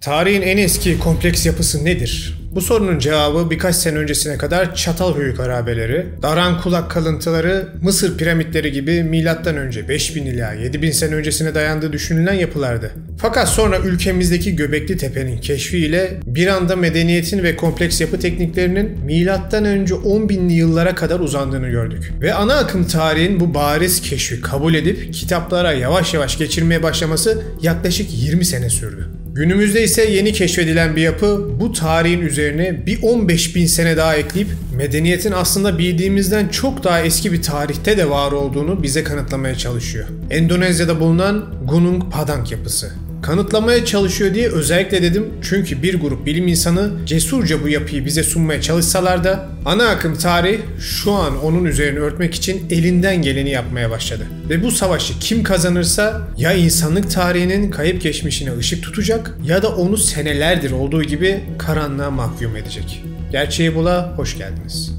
Tarihin en eski kompleks yapısı nedir? Bu sorunun cevabı birkaç sene öncesine kadar Çatalhöyük harabeleri, Darankulak kalıntıları, Mısır piramitleri gibi M.Ö. 5000 ila 7000 sene öncesine dayandığı düşünülen yapılardı. Fakat sonra ülkemizdeki Göbekli Tepe'nin keşfiyle bir anda medeniyetin ve kompleks yapı tekniklerinin M.Ö. 10.000'li yıllara kadar uzandığını gördük. Ve ana akım tarihin bu bariz keşfi kabul edip kitaplara yavaş yavaş geçirmeye başlaması yaklaşık 20 sene sürdü. Günümüzde ise yeni keşfedilen bir yapı bu tarihin üzerine bir 15.000 sene daha ekleyip medeniyetin aslında bildiğimizden çok daha eski bir tarihte de var olduğunu bize kanıtlamaya çalışıyor. Endonezya'da bulunan Gunung Padang yapısı. Kanıtlamaya çalışıyor diye özellikle dedim çünkü bir grup bilim insanı cesurca bu yapıyı bize sunmaya çalışsalar da ana akım tarih şu an onun üzerini örtmek için elinden geleni yapmaya başladı. Ve bu savaşı kim kazanırsa ya insanlık tarihinin kayıp geçmişine ışık tutacak ya da onu senelerdir olduğu gibi karanlığa mahkum edecek. Gerçeği Bula hoş geldiniz.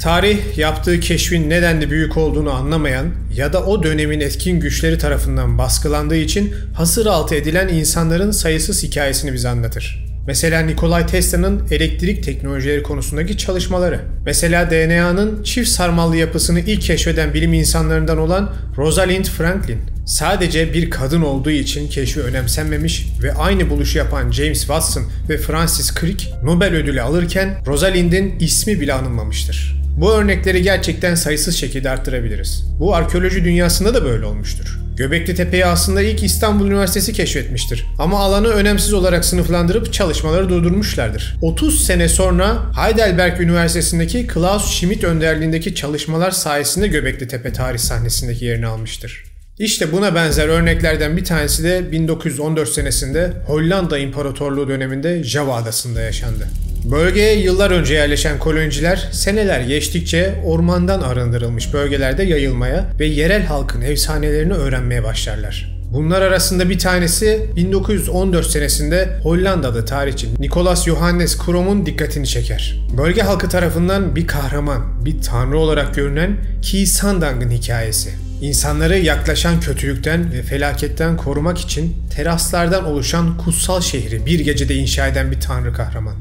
Tarih, yaptığı keşfin nedenli büyük olduğunu anlamayan ya da o dönemin etkin güçleri tarafından baskılandığı için hasır altı edilen insanların sayısız hikayesini bize anlatır. Mesela Nikola Tesla'nın elektrik teknolojileri konusundaki çalışmaları. Mesela DNA'nın çift sarmallı yapısını ilk keşfeden bilim insanlarından olan Rosalind Franklin. Sadece bir kadın olduğu için keşfi önemsenmemiş ve aynı buluşu yapan James Watson ve Francis Crick Nobel ödülü alırken Rosalind'in ismi bile anılmamıştır. Bu örnekleri gerçekten sayısız şekilde arttırabiliriz. Bu arkeoloji dünyasında da böyle olmuştur. Göbekli Tepe'yi aslında ilk İstanbul Üniversitesi keşfetmiştir. Ama alanı önemsiz olarak sınıflandırıp çalışmaları durdurmuşlardır. 30 sene sonra Heidelberg Üniversitesi'ndeki Klaus Schmidt önderliğindeki çalışmalar sayesinde Göbekli Tepe tarih sahnesindeki yerini almıştır. İşte buna benzer örneklerden bir tanesi de 1914 senesinde Hollanda İmparatorluğu döneminde Java Adası'nda yaşandı. Bölgeye yıllar önce yerleşen koloniciler seneler geçtikçe ormandan arındırılmış bölgelerde yayılmaya ve yerel halkın efsanelerini öğrenmeye başlarlar. Bunlar arasında bir tanesi 1914 senesinde Hollandalı tarihçi Nicolaas Johannes Crom'un dikkatini çeker. Bölge halkı tarafından bir kahraman, bir tanrı olarak görünen Ki Sandang'ın hikayesi. İnsanları yaklaşan kötülükten ve felaketten korumak için teraslardan oluşan kutsal şehri bir gecede inşa eden bir tanrı kahraman.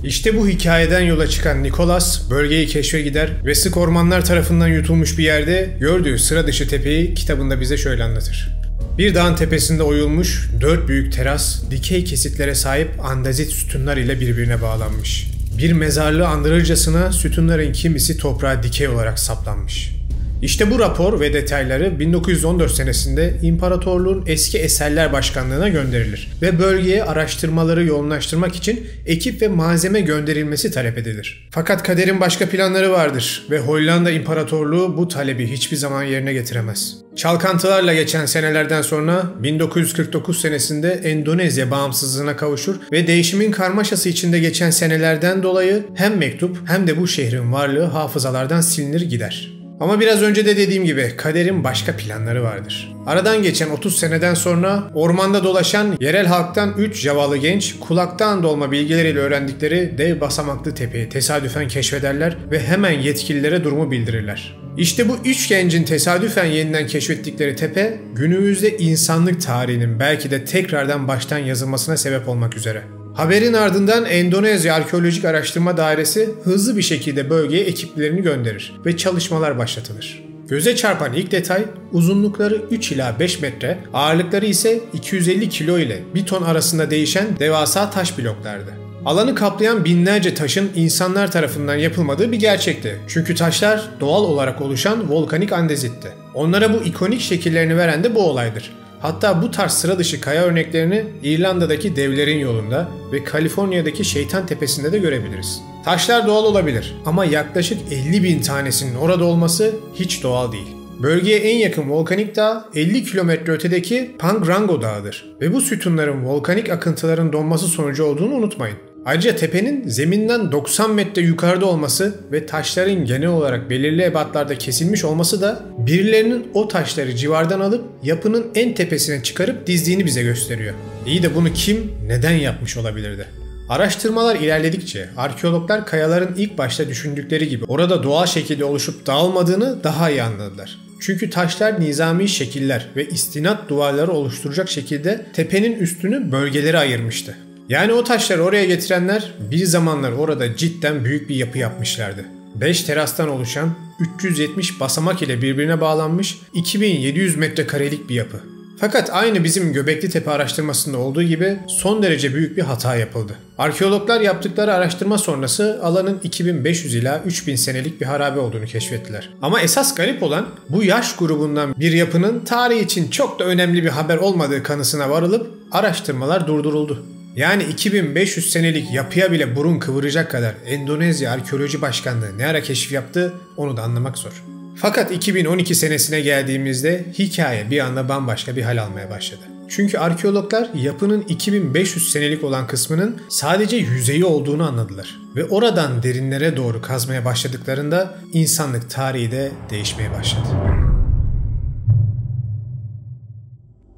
İşte bu hikayeden yola çıkan Nikolas bölgeyi keşfe gider ve sık ormanlar tarafından yutulmuş bir yerde gördüğü sıra dışı tepeyi kitabında bize şöyle anlatır. Bir dağın tepesinde oyulmuş 4 büyük teras dikey kesitlere sahip andezit sütunlar ile birbirine bağlanmış. Bir mezarlığı andırırcasına sütunların kimisi toprağa dikey olarak saplanmış. İşte bu rapor ve detayları 1914 senesinde İmparatorluğun Eski Eserler Başkanlığı'na gönderilir ve bölgeye araştırmaları yoğunlaştırmak için ekip ve malzeme gönderilmesi talep edilir. Fakat kaderin başka planları vardır ve Hollanda İmparatorluğu bu talebi hiçbir zaman yerine getiremez. Çalkantılarla geçen senelerden sonra 1949 senesinde Endonezya bağımsızlığına kavuşur ve değişimin karmaşası içinde geçen senelerden dolayı hem mektup hem de bu şehrin varlığı hafızalardan silinir gider. Ama biraz önce de dediğim gibi kaderin başka planları vardır. Aradan geçen 30 seneden sonra ormanda dolaşan yerel halktan 3 Javalı genç kulaktan dolma bilgileriyle öğrendikleri dev basamaklı tepeyi tesadüfen keşfederler ve hemen yetkililere durumu bildirirler. İşte bu 3 gencin tesadüfen yeniden keşfettikleri tepe günümüzde insanlık tarihinin belki de tekrardan baştan yazılmasına sebep olmak üzere. Haberin ardından Endonezya Arkeolojik Araştırma Dairesi hızlı bir şekilde bölgeye ekiplerini gönderir ve çalışmalar başlatılır. Göze çarpan ilk detay uzunlukları 3 ila 5 metre, ağırlıkları ise 250 kilo ile 1 ton arasında değişen devasa taş bloklardı. Alanı kaplayan binlerce taşın insanlar tarafından yapılmadığı bir gerçekti. Çünkü taşlar doğal olarak oluşan volkanik andezitti. Onlara bu ikonik şekillerini veren de bu olaydır. Hatta bu tarz sıra dışı kaya örneklerini İrlanda'daki Devlerin Yolu'nda ve Kaliforniya'daki Şeytan Tepesi'nde de görebiliriz. Taşlar doğal olabilir ama yaklaşık 50.000 tanesinin orada olması hiç doğal değil. Bölgeye en yakın volkanik dağ 50 kilometre ötedeki Pangrango Dağı'dır ve bu sütunların volkanik akıntıların donması sonucu olduğunu unutmayın. Ayrıca tepenin zeminden 90 metre yukarıda olması ve taşların genel olarak belirli ebatlarda kesilmiş olması da birilerinin o taşları civardan alıp yapının en tepesine çıkarıp dizdiğini bize gösteriyor. İyi de bunu kim, neden yapmış olabilirdi? Araştırmalar ilerledikçe arkeologlar kayaların ilk başta düşündükleri gibi orada doğal şekilde oluşup dağılmadığını daha iyi anladılar. Çünkü taşlar nizami şekiller ve istinat duvarları oluşturacak şekilde tepenin üstünü bölgelere ayırmıştı. Yani o taşları oraya getirenler bir zamanlar orada cidden büyük bir yapı yapmışlardı. 5 terastan oluşan 370 basamak ile birbirine bağlanmış 2700 metrekarelik bir yapı. Fakat aynı bizim Göbekli Tepe araştırmasında olduğu gibi son derece büyük bir hata yapıldı. Arkeologlar yaptıkları araştırma sonrası alanın 2500 ila 3000 senelik bir harabe olduğunu keşfettiler. Ama esas garip olan bu yaş grubundan bir yapının tarih için çok da önemli bir haber olmadığı kanısına varılıp araştırmalar durduruldu. Yani 2500 senelik yapıya bile burun kıvıracak kadar Endonezya Arkeoloji Başkanlığı ne ara keşif yaptı onu da anlamak zor. Fakat 2012 senesine geldiğimizde hikaye bir anda bambaşka bir hal almaya başladı. Çünkü arkeologlar yapının 2500 senelik olan kısmının sadece yüzeyi olduğunu anladılar. Ve oradan derinlere doğru kazmaya başladıklarında insanlık tarihi de değişmeye başladı.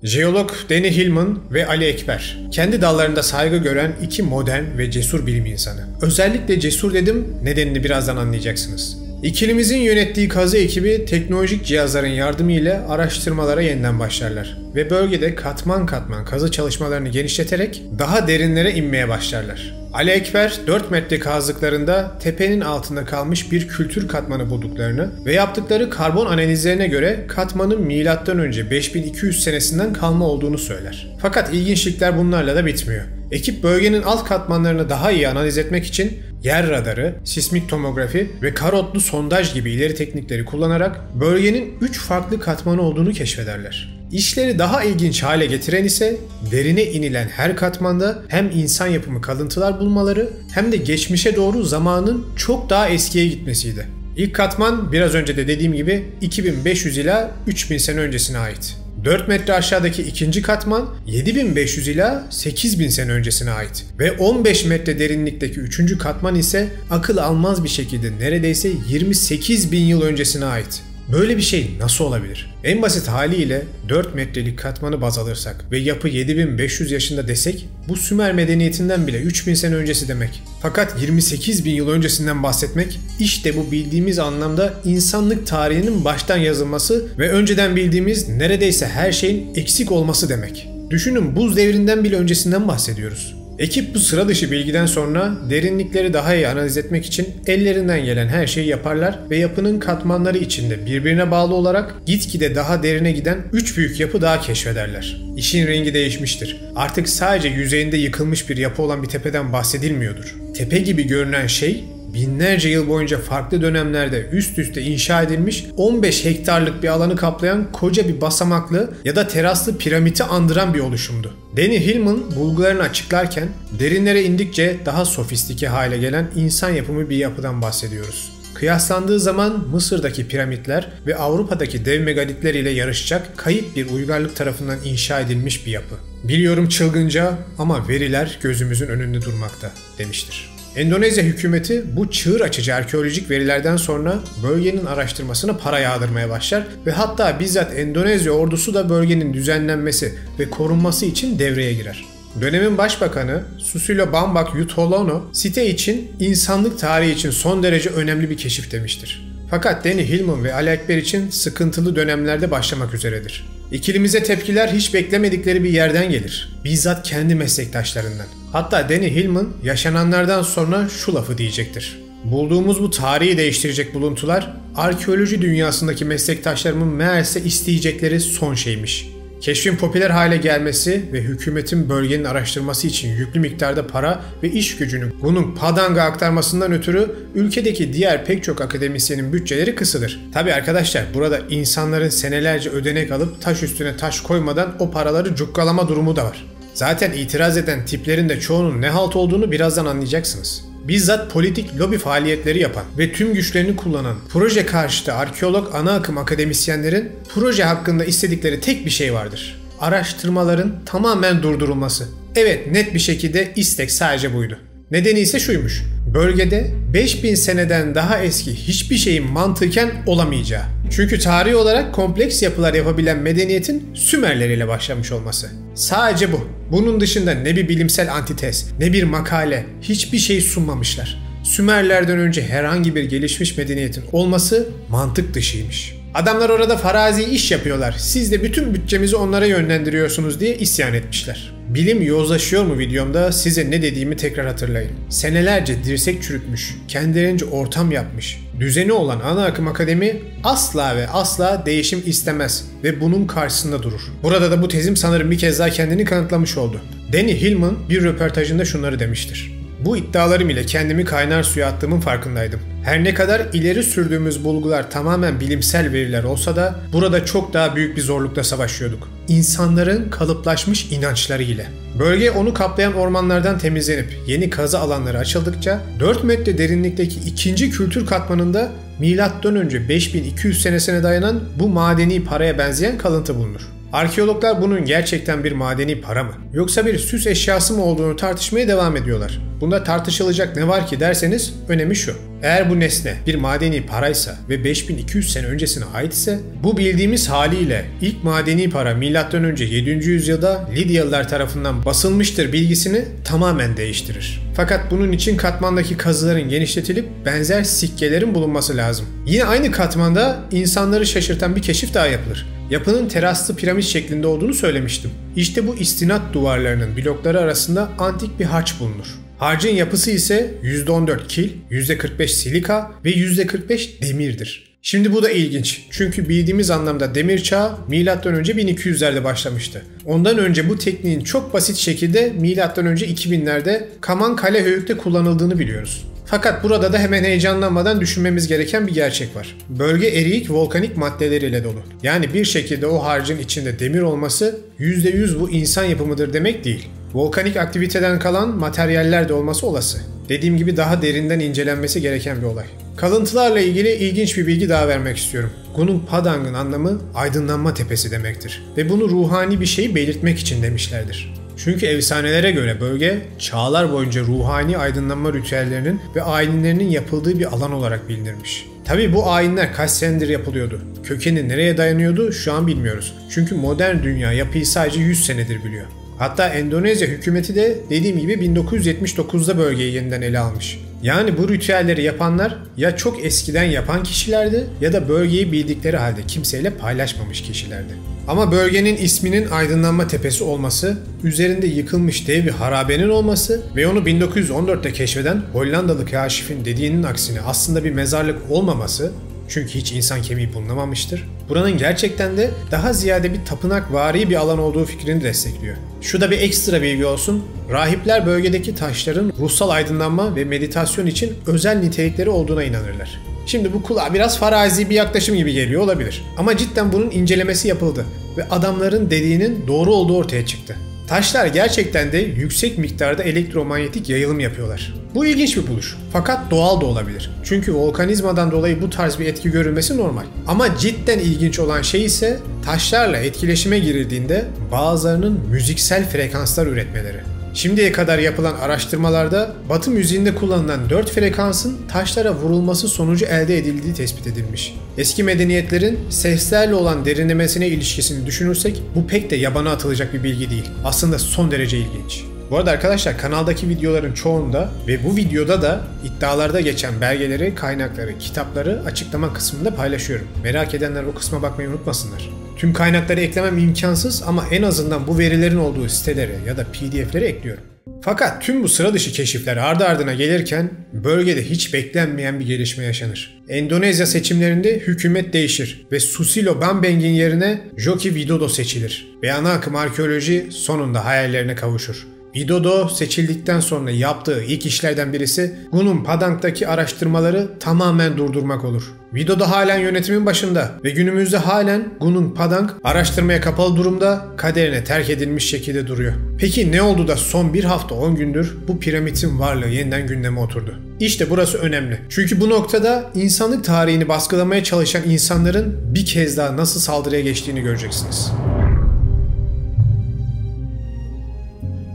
Jeolog Danny Hillman ve Ali Ekber, kendi dallarında saygı gören iki modern ve cesur bilim insanı. Özellikle cesur dedim, nedenini birazdan anlayacaksınız. İkilimizin yönettiği kazı ekibi teknolojik cihazların yardımı ile araştırmalara yeniden başlarlar ve bölgede katman katman kazı çalışmalarını genişleterek daha derinlere inmeye başlarlar. Ali Ekber 4 metre kazdıklarında tepenin altında kalmış bir kültür katmanı bulduklarını ve yaptıkları karbon analizlerine göre katmanın M.Ö. 5200 senesinden kalma olduğunu söyler. Fakat ilginçlikler bunlarla da bitmiyor. Ekip bölgenin alt katmanlarını daha iyi analiz etmek için yer radarı, sismik tomografi ve karotlu sondaj gibi ileri teknikleri kullanarak bölgenin 3 farklı katmanı olduğunu keşfederler. İşleri daha ilginç hale getiren ise derine inilen her katmanda hem insan yapımı kalıntılar bulmaları hem de geçmişe doğru zamanın çok daha eskiye gitmesiydi. İlk katman biraz önce de dediğim gibi 2500 ila 3000 sene öncesine ait. 4 metre aşağıdaki ikinci katman 7500 ila 8000 sene öncesine ait ve 15 metre derinlikteki üçüncü katman ise akıl almaz bir şekilde neredeyse 28 bin yıl öncesine ait. Böyle bir şey nasıl olabilir? En basit haliyle 4 metrelik katmanı baz alırsak ve yapı 7500 yaşında desek bu Sümer medeniyetinden bile 3000 sene öncesi demek. Fakat 28 bin yıl öncesinden bahsetmek işte bu bildiğimiz anlamda insanlık tarihinin baştan yazılması ve önceden bildiğimiz neredeyse her şeyin eksik olması demek. Düşünün buz devrinden bile öncesinden bahsediyoruz. Ekip bu sıra dışı bilgiden sonra derinlikleri daha iyi analiz etmek için ellerinden gelen her şeyi yaparlar ve yapının katmanları içinde birbirine bağlı olarak gitgide daha derine giden 3 büyük yapı daha keşfederler. İşin rengi değişmiştir. Artık sadece yüzeyinde yıkılmış bir yapı olan bir tepeden bahsedilmiyordur. Tepe gibi görünen şey binlerce yıl boyunca farklı dönemlerde üst üste inşa edilmiş 15 hektarlık bir alanı kaplayan koca bir basamaklı ya da teraslı piramiti andıran bir oluşumdu. Danny Hillman bulgularını açıklarken derinlere indikçe daha sofistike hale gelen insan yapımı bir yapıdan bahsediyoruz. Kıyaslandığı zaman Mısır'daki piramitler ve Avrupa'daki dev megalitler ile yarışacak kayıp bir uygarlık tarafından inşa edilmiş bir yapı. Biliyorum çılgınca ama veriler gözümüzün önünde durmakta demiştir. Endonezya hükümeti bu çığır açıcı arkeolojik verilerden sonra bölgenin araştırmasına para yağdırmaya başlar ve hatta bizzat Endonezya ordusu da bölgenin düzenlenmesi ve korunması için devreye girer. Dönemin başbakanı Susilo Bambang Yudhoyono site için insanlık tarihi için son derece önemli bir keşif demiştir. Fakat Danny Hillman ve Ali Ekber için sıkıntılı dönemlerde başlamak üzeredir. İkilimize tepkiler hiç beklemedikleri bir yerden gelir. Bizzat kendi meslektaşlarından. Hatta Danny Hillman yaşananlardan sonra şu lafı diyecektir. Bulduğumuz bu tarihi değiştirecek buluntular arkeoloji dünyasındaki meslektaşlarımın meğerse isteyecekleri son şeymiş. Keşfin popüler hale gelmesi ve hükümetin bölgenin araştırması için yüklü miktarda para ve iş gücünü bunun Padang'a aktarmasından ötürü ülkedeki diğer pek çok akademisyenin bütçeleri kısılır. Tabi arkadaşlar burada insanların senelerce ödenek alıp taş üstüne taş koymadan o paraları cukkalama durumu da var. Zaten itiraz eden tiplerin de çoğunun ne halt olduğunu birazdan anlayacaksınız. Bizzat politik lobi faaliyetleri yapan ve tüm güçlerini kullanan proje karşıtı arkeolog ana akım akademisyenlerin proje hakkında istedikleri tek bir şey vardır. Araştırmaların tamamen durdurulması. Evet, net bir şekilde istek sadece buydu. Nedeni ise şuymuş. Bölgede 5000 seneden daha eski hiçbir şeyin mantıken olamayacağı. Çünkü tarihi olarak kompleks yapılar yapabilen medeniyetin Sümerler ile başlamış olması. Sadece bu. Bunun dışında ne bir bilimsel antitez, ne bir makale, hiçbir şey sunmamışlar. Sümerlerden önce herhangi bir gelişmiş medeniyetin olması mantık dışıymış. Adamlar orada farazi iş yapıyorlar. Siz de bütün bütçemizi onlara yönlendiriyorsunuz diye isyan etmişler. Bilim yozlaşıyor mu videomda size ne dediğimi tekrar hatırlayın. Senelerce dirsek çürütmüş, kendilerince ortam yapmış. Düzeni olan ana akım akademi asla ve asla değişim istemez ve bunun karşısında durur. Burada da bu tezim sanırım bir kez daha kendini kanıtlamış oldu. Danny Hillman bir röportajında şunları demiştir. Bu iddialarım ile kendimi kaynar suya attığımın farkındaydım. Her ne kadar ileri sürdüğümüz bulgular tamamen bilimsel veriler olsa da burada çok daha büyük bir zorlukla savaşıyorduk. İnsanların kalıplaşmış inançları ile. Bölge onu kaplayan ormanlardan temizlenip yeni kazı alanları açıldıkça 4 metre derinlikteki ikinci kültür katmanında M.Ö. 5200 senesine dayanan bu madeni paraya benzeyen kalıntı bulunur. Arkeologlar bunun gerçekten bir madeni para mı yoksa bir süs eşyası mı olduğunu tartışmaya devam ediyorlar. Bunda tartışılacak ne var ki derseniz önemi şu. Eğer bu nesne bir madeni paraysa ve 5200 sene öncesine ait ise bu bildiğimiz haliyle ilk madeni para M.Ö. 7. yüzyılda Lidyalılar tarafından basılmıştır bilgisini tamamen değiştirir. Fakat bunun için katmandaki kazıların genişletilip benzer sikkelerin bulunması lazım. Yine aynı katmanda insanları şaşırtan bir keşif daha yapılır. Yapının teraslı piramit şeklinde olduğunu söylemiştim. İşte bu istinat duvarlarının blokları arasında antik bir harç bulunur. Harcın yapısı ise %14 kil, %45 silika ve %45 demirdir. Şimdi bu da ilginç. Çünkü bildiğimiz anlamda demir çağı M.Ö. 1200'lerde başlamıştı. Ondan önce bu tekniğin çok basit şekilde M.Ö. 2000'lerde Kaman Kale Höyük'te kullanıldığını biliyoruz. Fakat burada da hemen heyecanlanmadan düşünmemiz gereken bir gerçek var. Bölge eriyik volkanik maddeleriyle dolu. Yani bir şekilde o harcın içinde demir olması %100 bu insan yapımıdır demek değil. Volkanik aktiviteden kalan materyaller de olması olası. Dediğim gibi daha derinden incelenmesi gereken bir olay. Kalıntılarla ilgili ilginç bir bilgi daha vermek istiyorum. Gunung Padang'ın anlamı aydınlanma tepesi demektir. Ve bunu ruhani bir şeyi belirtmek için demişlerdir. Çünkü efsanelere göre bölge çağlar boyunca ruhani aydınlanma ritüellerinin ve ayinlerinin yapıldığı bir alan olarak bilinirmiş. Tabi bu ayinler kaç senedir yapılıyordu. Kökeni nereye dayanıyordu şu an bilmiyoruz. Çünkü modern dünya yapıyı sadece 100 senedir biliyor. Hatta Endonezya hükümeti de dediğim gibi 1979'da bölgeyi yeniden ele almış. Yani bu ritüelleri yapanlar ya çok eskiden yapan kişilerdi ya da bölgeyi bildikleri halde kimseyle paylaşmamış kişilerdi. Ama bölgenin isminin aydınlanma tepesi olması, üzerinde yıkılmış dev bir harabenin olması ve onu 1914'te keşfeden Hollandalı kaşifin dediğinin aksine aslında bir mezarlık olmaması, çünkü hiç insan kemiği bulunamamıştır. Buranın gerçekten de daha ziyade bir tapınakvari bir alan olduğu fikrini destekliyor. Şu da bir ekstra bilgi olsun. Rahipler bölgedeki taşların ruhsal aydınlanma ve meditasyon için özel nitelikleri olduğuna inanırlar. Şimdi bu kulağa biraz farazi bir yaklaşım gibi geliyor olabilir. Ama cidden bunun incelemesi yapıldı ve adamların dediğinin doğru olduğu ortaya çıktı. Taşlar gerçekten de yüksek miktarda elektromanyetik yayılım yapıyorlar. Bu ilginç bir buluş. Fakat doğal da olabilir. Çünkü volkanizmadan dolayı bu tarz bir etki görülmesi normal. Ama cidden ilginç olan şey ise taşlarla etkileşime girildiğinde bazılarının müziksel frekanslar üretmeleri. Şimdiye kadar yapılan araştırmalarda Batı müziğinde kullanılan 4 frekansın taşlara vurulması sonucu elde edildiği tespit edilmiş. Eski medeniyetlerin seslerle olan derinlemesine ilişkisini düşünürsek bu pek de yabana atılacak bir bilgi değil. Aslında son derece ilginç. Bu arada arkadaşlar kanaldaki videoların çoğunda ve bu videoda da iddialarda geçen belgeleri, kaynakları, kitapları açıklama kısmında paylaşıyorum. Merak edenler o kısma bakmayı unutmasınlar. Tüm kaynakları eklemem imkansız ama en azından bu verilerin olduğu sitelere ya da PDF'lere ekliyorum. Fakat tüm bu sıra dışı keşifler ardı ardına gelirken bölgede hiç beklenmeyen bir gelişme yaşanır. Endonezya seçimlerinde hükümet değişir ve Susilo Bambang'in yerine Joko Widodo seçilir ve ana akım arkeoloji sonunda hayallerine kavuşur. Widodo seçildikten sonra yaptığı ilk işlerden birisi Gunung Padang'daki araştırmaları tamamen durdurmak olur. Widodo halen yönetimin başında ve günümüzde halen Gunung Padang araştırmaya kapalı durumda, kaderine terk edilmiş şekilde duruyor. Peki ne oldu da son bir hafta 10 gündür bu piramidin varlığı yeniden gündeme oturdu? İşte burası önemli. Çünkü bu noktada insanlık tarihini baskılamaya çalışan insanların bir kez daha nasıl saldırıya geçtiğini göreceksiniz.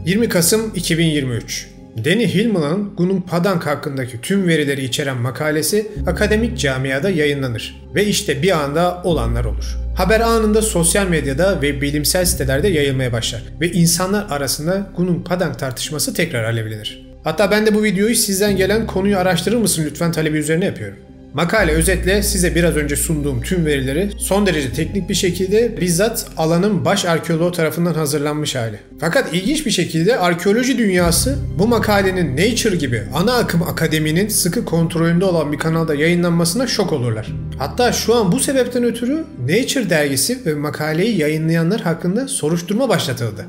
20 Kasım 2023. Danny Hillman'ın Gunung Padang hakkındaki tüm verileri içeren makalesi akademik camiada yayınlanır ve işte bir anda olanlar olur. Haber anında sosyal medyada ve bilimsel sitelerde yayılmaya başlar ve insanlar arasında Gunung Padang tartışması tekrar alevlenir. Hatta ben de bu videoyu sizden gelen konuyu araştırır mısın lütfen talebi üzerine yapıyorum. Makale özetle size biraz önce sunduğum tüm verileri son derece teknik bir şekilde bizzat alanın baş arkeoloğu tarafından hazırlanmış hali. Fakat ilginç bir şekilde arkeoloji dünyası bu makalenin Nature gibi ana akım akademinin sıkı kontrolünde olan bir kanalda yayınlanmasına şok olurlar. Hatta şu an bu sebepten ötürü Nature dergisi ve makaleyi yayınlayanlar hakkında soruşturma başlatıldı.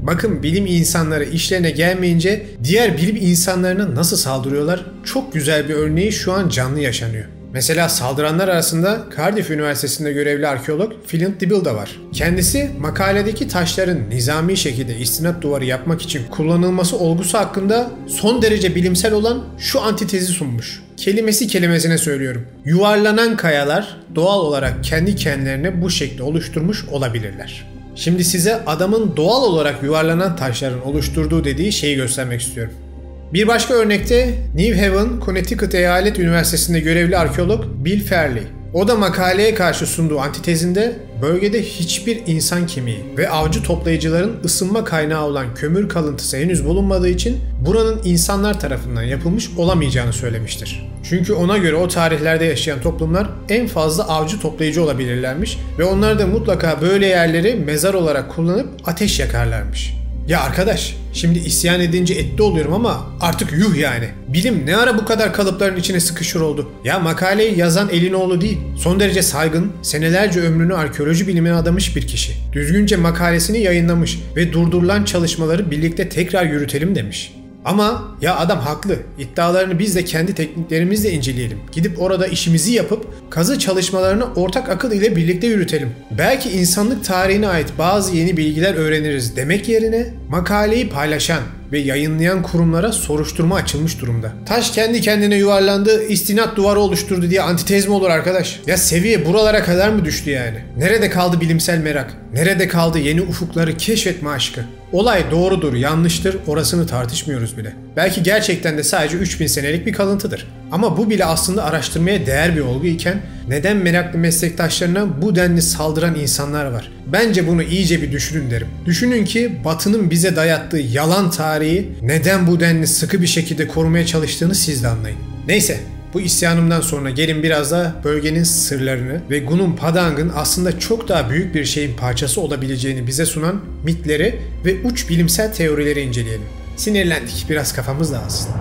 Bakın bilim insanları işlerine gelmeyince diğer bilim insanlarına nasıl saldırıyorlar? Çok güzel bir örneği şu an canlı yaşanıyor. Mesela saldıranlar arasında Cardiff Üniversitesi'nde görevli arkeolog Flint Dibble da var. Kendisi makaledeki taşların nizami şekilde istinat duvarı yapmak için kullanılması olgusu hakkında son derece bilimsel olan şu antitezi sunmuş. Kelimesi kelimesine söylüyorum. Yuvarlanan kayalar doğal olarak kendi kendilerine bu şekli oluşturmuş olabilirler. Şimdi size adamın doğal olarak yuvarlanan taşların oluşturduğu dediği şeyi göstermek istiyorum. Bir başka örnekte New Haven, Connecticut Eyalet Üniversitesi'nde görevli arkeolog Bill Fairley. O da makaleye karşı sunduğu antitezinde bölgede hiçbir insan kemiği ve avcı toplayıcıların ısınma kaynağı olan kömür kalıntısı henüz bulunmadığı için buranın insanlar tarafından yapılmış olamayacağını söylemiştir. Çünkü ona göre o tarihlerde yaşayan toplumlar en fazla avcı toplayıcı olabilirlermiş ve onlar da mutlaka böyle yerleri mezar olarak kullanıp ateş yakarlarmış. Ya arkadaş, şimdi isyan edince etli oluyorum ama artık yuh yani. Bilim ne ara bu kadar kalıpların içine sıkışır oldu? Ya makaleyi yazan Elinoğlu değil, son derece saygın, senelerce ömrünü arkeoloji bilimine adamış bir kişi. Düzgünce makalesini yayınlamış ve durdurulan çalışmaları birlikte tekrar yürütelim demiş. Ama ya adam haklı. İddialarını biz de kendi tekniklerimizle inceleyelim. Gidip orada işimizi yapıp kazı çalışmalarını ortak akıl ile birlikte yürütelim. Belki insanlık tarihine ait bazı yeni bilgiler öğreniriz demek yerine makaleyi paylaşan ve yayınlayan kurumlara soruşturma açılmış durumda. Taş kendi kendine yuvarlandı, istinat duvarı oluşturdu diye antitez mi olur arkadaş? Ya seviye buralara kadar mı düştü yani? Nerede kaldı bilimsel merak? Nerede kaldı yeni ufukları keşfetme aşkı? Olay doğrudur, yanlıştır, orasını tartışmıyoruz bile. Belki gerçekten de sadece 3000 senelik bir kalıntıdır. Ama bu bile aslında araştırmaya değer bir olgu iken neden meraklı meslektaşlarına bu denli saldıran insanlar var? Bence bunu iyice bir düşünün derim. Düşünün ki Batı'nın bize dayattığı yalan tarihi neden bu denli sıkı bir şekilde korumaya çalıştığını siz de anlayın. Neyse. Bu isyanımdan sonra gelin biraz da bölgenin sırlarını ve Gunung Padang'ın aslında çok daha büyük bir şeyin parçası olabileceğini bize sunan mitleri ve uç bilimsel teorileri inceleyelim. Sinirlendik, biraz kafamız dağılsın.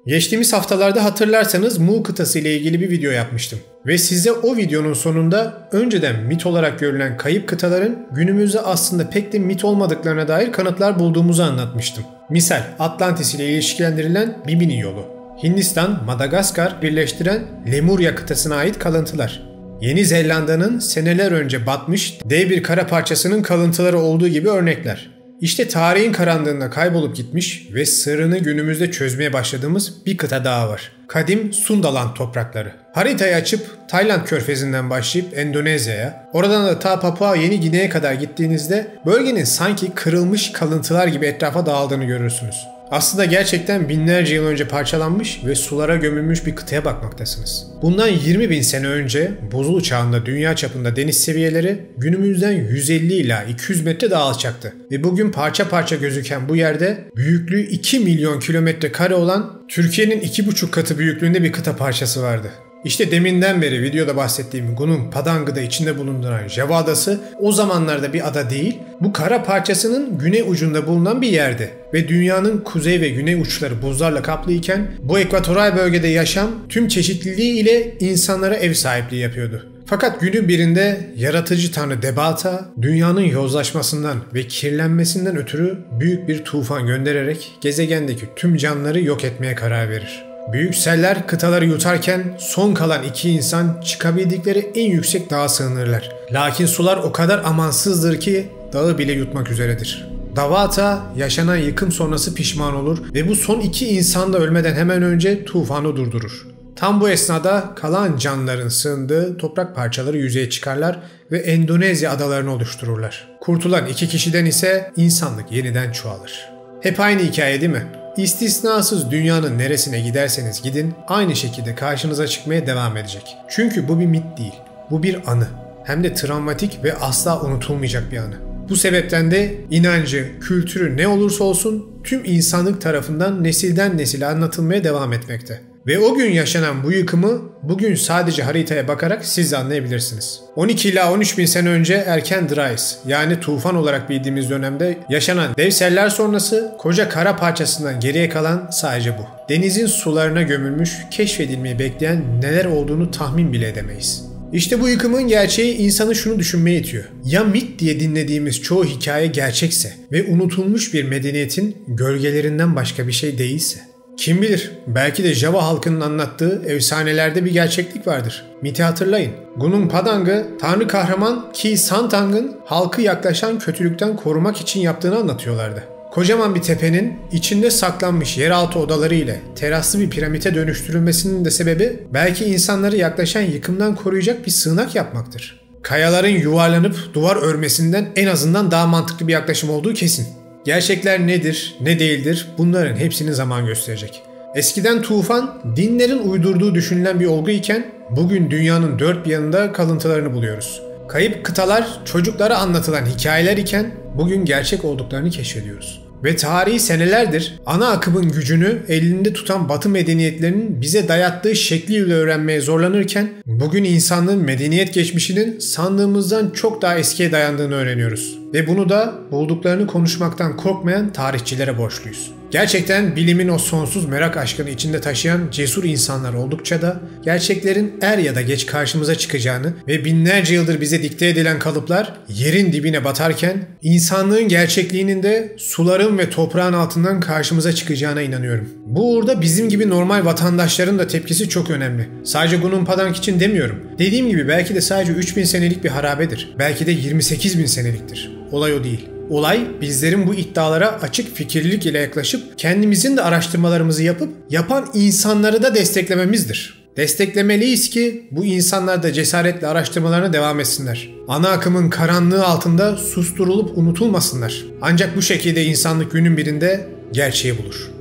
Geçtiğimiz haftalarda hatırlarsanız Mu kıtası ile ilgili bir video yapmıştım. Ve size o videonun sonunda önceden mit olarak görülen kayıp kıtaların günümüzde aslında pek de mit olmadıklarına dair kanıtlar bulduğumuzu anlatmıştım. Misal Atlantis ile ilişkilendirilen Bibini yolu, Hindistan, Madagaskar birleştiren Lemurya kıtasına ait kalıntılar, Yeni Zelanda'nın seneler önce batmış dev bir kara parçasının kalıntıları olduğu gibi örnekler. İşte tarihin karanlığında kaybolup gitmiş ve sırrını günümüzde çözmeye başladığımız bir kıta daha var. Kadim Sundaland toprakları. Haritayı açıp Tayland körfezinden başlayıp Endonezya'ya, oradan da ta Papua Yeni Gine'ye kadar gittiğinizde bölgenin sanki kırılmış kalıntılar gibi etrafa dağıldığını görürsünüz. Aslında gerçekten binlerce yıl önce parçalanmış ve sulara gömülmüş bir kıtaya bakmaktasınız. Bundan 20.000 sene önce buzul çağında dünya çapında deniz seviyeleri günümüzden 150 ila 200 metre daha alçaktı. Ve bugün parça parça gözüken bu yerde büyüklüğü 2 milyon kilometre kare olan Türkiye'nin 2,5 katı büyüklüğünde bir kıta parçası vardı. İşte deminden beri videoda bahsettiğim Gunung Padang'ı da içinde bulunduran Java Adası o zamanlarda bir ada değil, bu kara parçasının güney ucunda bulunan bir yerdi. Ve dünyanın kuzey ve güney uçları buzlarla kaplıyken bu ekvatoral bölgede yaşam tüm çeşitliliği ile insanlara ev sahipliği yapıyordu. Fakat günün birinde yaratıcı tanrı Debata dünyanın yozlaşmasından ve kirlenmesinden ötürü büyük bir tufan göndererek gezegendeki tüm canlıları yok etmeye karar verir. Büyük seller kıtaları yutarken son kalan iki insan çıkabildikleri en yüksek dağa sığınırlar. Lakin sular o kadar amansızdır ki dağı bile yutmak üzeredir. Davata yaşanan yıkım sonrası pişman olur ve bu son iki insan da ölmeden hemen önce tufanı durdurur. Tam bu esnada kalan canlıların sığındığı toprak parçaları yüzeye çıkarlar ve Endonezya adalarını oluştururlar. Kurtulan 2 kişiden ise insanlık yeniden çoğalır. Hep aynı hikaye değil mi? İstisnasız dünyanın neresine giderseniz gidin aynı şekilde karşınıza çıkmaya devam edecek. Çünkü bu bir mit değil, bu bir anı. Hem de travmatik ve asla unutulmayacak bir anı. Bu sebepten de inancı, kültürü ne olursa olsun tüm insanlık tarafından nesilden nesile anlatılmaya devam etmekte. Ve o gün yaşanan bu yıkımı bugün sadece haritaya bakarak siz de anlayabilirsiniz. 12 ila 13 bin sene önce erken dry ice yani tufan olarak bildiğimiz dönemde yaşanan dev seller sonrası koca kara parçasından geriye kalan sadece bu. Denizin sularına gömülmüş, keşfedilmeyi bekleyen neler olduğunu tahmin bile edemeyiz. İşte bu yıkımın gerçeği insanı şunu düşünmeye itiyor. Ya mit diye dinlediğimiz çoğu hikaye gerçekse ve unutulmuş bir medeniyetin gölgelerinden başka bir şey değilse? Kim bilir, belki de Java halkının anlattığı efsanelerde bir gerçeklik vardır. Miti hatırlayın. Gunung Padang'ı tanrı kahraman Ki Santang'ın halkı yaklaşan kötülükten korumak için yaptığını anlatıyorlardı. Kocaman bir tepenin içinde saklanmış yeraltı odaları ile teraslı bir piramite dönüştürülmesinin de sebebi belki insanları yaklaşan yıkımdan koruyacak bir sığınak yapmaktır. Kayaların yuvarlanıp duvar örmesinden en azından daha mantıklı bir yaklaşım olduğu kesin. Gerçekler nedir, ne değildir bunların hepsini zaman gösterecek. Eskiden tufan dinlerin uydurduğu düşünülen bir olgu iken bugün dünyanın dört bir yanında kalıntılarını buluyoruz. Kayıp kıtalar çocuklara anlatılan hikayeler iken bugün gerçek olduklarını keşfediyoruz. Ve tarihi senelerdir ana akımın gücünü elinde tutan Batı medeniyetlerinin bize dayattığı şekliyle öğrenmeye zorlanırken bugün insanlığın medeniyet geçmişinin sandığımızdan çok daha eskiye dayandığını öğreniyoruz. Ve bunu da bulduklarını konuşmaktan korkmayan tarihçilere borçluyuz. Gerçekten bilimin o sonsuz merak aşkını içinde taşıyan cesur insanlar oldukça da gerçeklerin er ya da geç karşımıza çıkacağını ve binlerce yıldır bize dikte edilen kalıplar yerin dibine batarken insanlığın gerçekliğinin de suların ve toprağın altından karşımıza çıkacağına inanıyorum. Bu uğurda bizim gibi normal vatandaşların da tepkisi çok önemli. Sadece Gunung Padang için demiyorum. Dediğim gibi belki de sadece 3000 senelik bir harabedir. Belki de 28.000 seneliktir. Olay o değil. Olay bizlerin bu iddialara açık fikirlilik ile yaklaşıp kendimizin de araştırmalarımızı yapıp yapan insanları da desteklememizdir. Desteklemeliyiz ki bu insanlar da cesaretle araştırmalarına devam etsinler. Ana akımın karanlığı altında susturulup unutulmasınlar. Ancak bu şekilde insanlık günün birinde gerçeği bulur.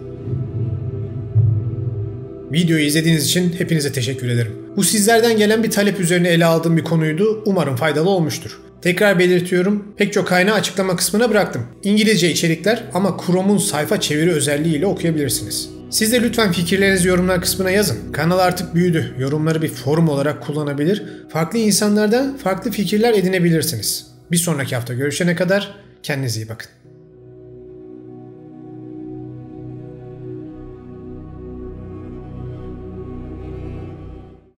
Videoyu izlediğiniz için hepinize teşekkür ederim. Bu sizlerden gelen bir talep üzerine ele aldığım bir konuydu. Umarım faydalı olmuştur. Tekrar belirtiyorum, pek çok kaynağı açıklama kısmına bıraktım. İngilizce içerikler ama Chrome'un sayfa çeviri özelliğiyle okuyabilirsiniz. Siz de lütfen fikirlerinizi yorumlar kısmına yazın. Kanal artık büyüdü. Yorumları bir forum olarak kullanabilir, farklı insanlardan farklı fikirler edinebilirsiniz. Bir sonraki hafta görüşene kadar kendinize iyi bakın.